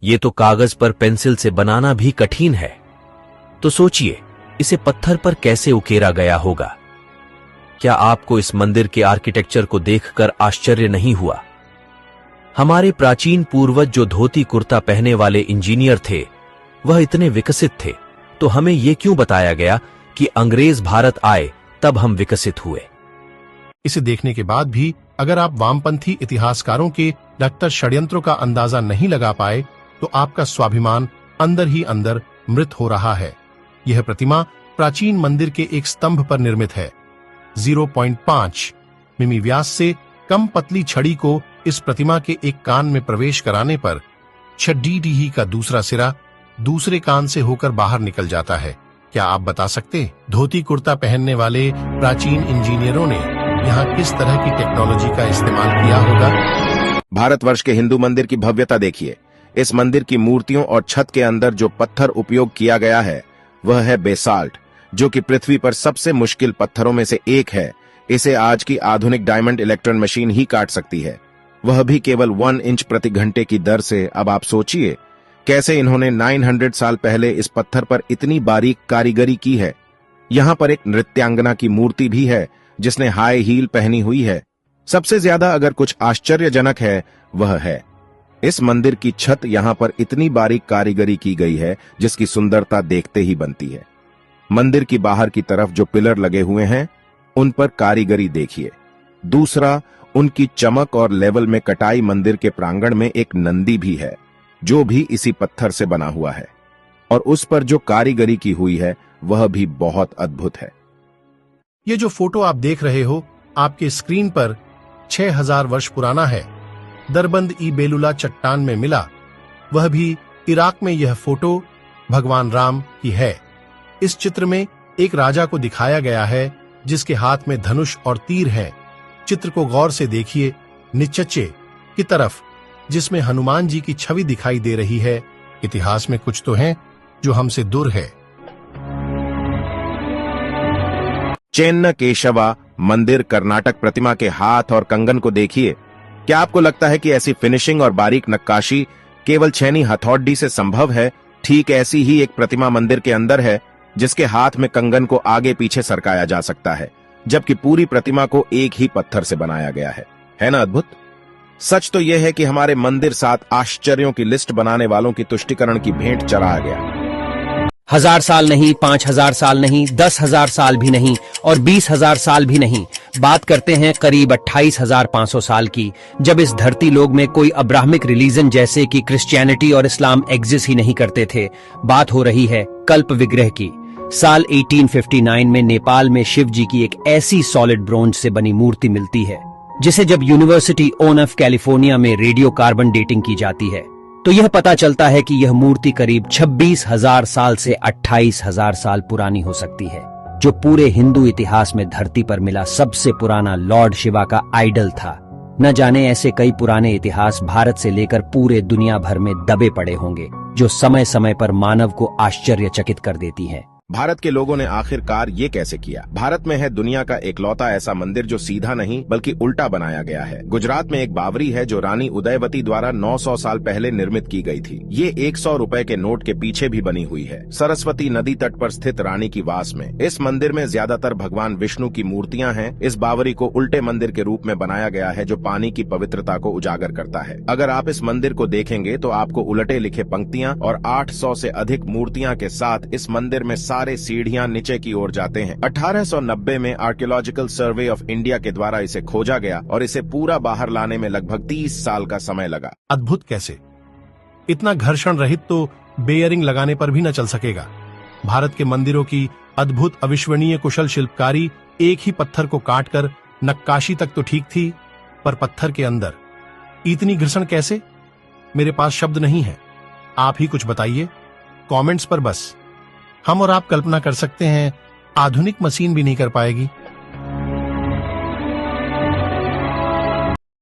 ये तो कागज पर पेंसिल से बनाना भी कठिन है, तो सोचिए इसे पत्थर पर कैसे उकेरा गया होगा। क्या आपको इस मंदिर के आर्किटेक्चर को देखकर आश्चर्य नहीं हुआ? हमारे प्राचीन पूर्वज जो धोती कुर्ता पहने वाले इंजीनियर थे, वह इतने विकसित थे, तो हमें यह क्यों बताया गया कि अंग्रेज भारत आए तब हम विकसित हुए? इसे देखने के बाद भी अगर आप वामपंथी इतिहासकारों के डॉक्टर षड्यंत्रों का अंदाजा नहीं लगा पाए, तो आपका स्वाभिमान अंदर ही अंदर मृत हो रहा है। यह प्रतिमा प्राचीन मंदिर के एक स्तंभ पर निर्मित है। 0.5 मिमी व्यास से कम पतली छड़ी को इस प्रतिमा के एक कान में प्रवेश कराने पर 6 का दूसरा सिरा दूसरे कान से होकर बाहर निकल जाता है। क्या आप बता सकते धोती कुर्ता पहनने वाले प्राचीन इंजीनियरों ने यहाँ किस तरह की टेक्नोलॉजी का इस्तेमाल किया होगा? भारतवर्ष के हिंदू मंदिर की भव्यता देखिए। इस मंदिर की मूर्तियों और छत के अंदर जो पत्थर उपयोग किया गया है वह है बेसाल्ट, जो कि पृथ्वी पर सबसे मुश्किल पत्थरों में से एक है। इसे आज की आधुनिक डायमंड इलेक्ट्रॉन मशीन ही काट सकती है, वह भी केवल 1 इंच प्रति घंटे की दर से। अब आप सोचिए कैसे इन्होंने 900 साल पहले इस पत्थर पर इतनी बारीक कारीगरी की है। यहाँ पर एक नृत्यांगना की मूर्ति भी है जिसने हाई हील पहनी हुई है। सबसे ज्यादा अगर कुछ आश्चर्यजनक है वह है इस मंदिर की छत। यहाँ पर इतनी बारीक कारीगरी की गई है जिसकी सुंदरता देखते ही बनती है। मंदिर की बाहर की तरफ जो पिलर लगे हुए हैं उन पर कारीगरी देखिए। दूसरा, उनकी चमक और लेवल में कटाई। मंदिर के प्रांगण में एक नंदी भी है जो भी इसी पत्थर से बना हुआ है, और उस पर जो कारीगरी की हुई है वह भी बहुत अद्भुत है। ये जो फोटो आप देख रहे हो आपके स्क्रीन पर 6000 वर्ष पुराना है। दरबंद ई बेलुला चट्टान में मिला, वह भी इराक में। यह फोटो भगवान राम की है। इस चित्र में एक राजा को दिखाया गया है जिसके हाथ में धनुष और तीर है। चित्र को गौर से देखिए, नीचे की तरफ जिसमें हनुमान जी की छवि दिखाई दे रही है। इतिहास में कुछ तो है जो हमसे दूर है। चेन्न केशवा मंदिर कर्नाटक प्रतिमा के हाथ और कंगन को देखिए। क्या आपको लगता है कि ऐसी फिनिशिंग और बारीक नक्काशी केवल छेनी हथौड़ी से संभव है? ठीक ऐसी ही एक प्रतिमा मंदिर के अंदर है जिसके हाथ में कंगन को आगे पीछे सरकाया जा सकता है, जबकि पूरी प्रतिमा को एक ही पत्थर से बनाया गया है ना अद्भुत? सच तो यह है कि हमारे मंदिर 7 आश्चर्यों की लिस्ट बनाने वालों की तुष्टिकरण की भेंट चढ़ा गया। 1000 साल नहीं, 5000 साल नहीं, 10,000 साल भी नहीं और 20,000 साल भी नहीं। बात करते हैं करीब 28,500 साल की, जब इस धरती लोक में कोई अब्राहमिक रिलीजन जैसे कि क्रिश्चियनिटी और इस्लाम एग्जिस्ट ही नहीं करते थे। बात हो रही है कल्प विग्रह की। साल 1859 में नेपाल में शिव जी की एक ऐसी सॉलिड ब्रोंज से बनी मूर्ति मिलती है जिसे जब यूनिवर्सिटी ऑफ कैलिफोर्निया में रेडियो कार्बन डेटिंग की जाती है तो यह पता चलता है कि यह मूर्ति करीब 26,000 साल से 28,000 साल पुरानी हो सकती है, जो पूरे हिंदू इतिहास में धरती पर मिला सबसे पुराना लॉर्ड शिवा का आइडल था। न जाने ऐसे कई पुराने इतिहास भारत से लेकर पूरे दुनिया भर में दबे पड़े होंगे जो समय समय पर मानव को आश्चर्यचकित कर देती हैं। भारत के लोगों ने आखिरकार ये कैसे किया? भारत में है दुनिया का एकलौता ऐसा मंदिर जो सीधा नहीं बल्कि उल्टा बनाया गया है। गुजरात में एक बावरी है जो रानी उदयवती द्वारा 900 साल पहले निर्मित की गई थी। ये 100 रुपए के नोट के पीछे भी बनी हुई है, सरस्वती नदी तट पर स्थित रानी की वास में। इस मंदिर में ज्यादातर भगवान विष्णु की मूर्तियां हैं। इस बावरी को उल्टे मंदिर के रूप में बनाया गया है जो पानी की पवित्रता को उजागर करता है। अगर आप इस मंदिर को देखेंगे तो आपको उलटे लिखे पंक्तियां और 800 से अधिक मूर्तियां के साथ इस मंदिर में सारे सीढ़ियां नीचे की ओर जाते हैं। 1890 में आर्कियोलॉजिकल सर्वे ऑफ इंडिया के द्वारा इसे खोजा गया और इसे पूरा बाहर लाने में लगभग 30 साल का समय लगा। अद्भुत कैसे? इतना घर्षण रहित तो बेयरिंग लगाने पर भी न चल सकेगा। भारत के मंदिरों की अद्भुत अविश्वसनीय कुशल शिल्पकारी एक ही पत्थर को काटकर नक्काशी तक तो ठीक थी, पर पत्थर के अंदर इतनी घर्षण कैसे? मेरे पास शब्द नहीं है, आप ही कुछ बताइए कमेंट्स पर। बस हम और आप कल्पना कर सकते हैं, आधुनिक मशीन भी नहीं कर पाएगी।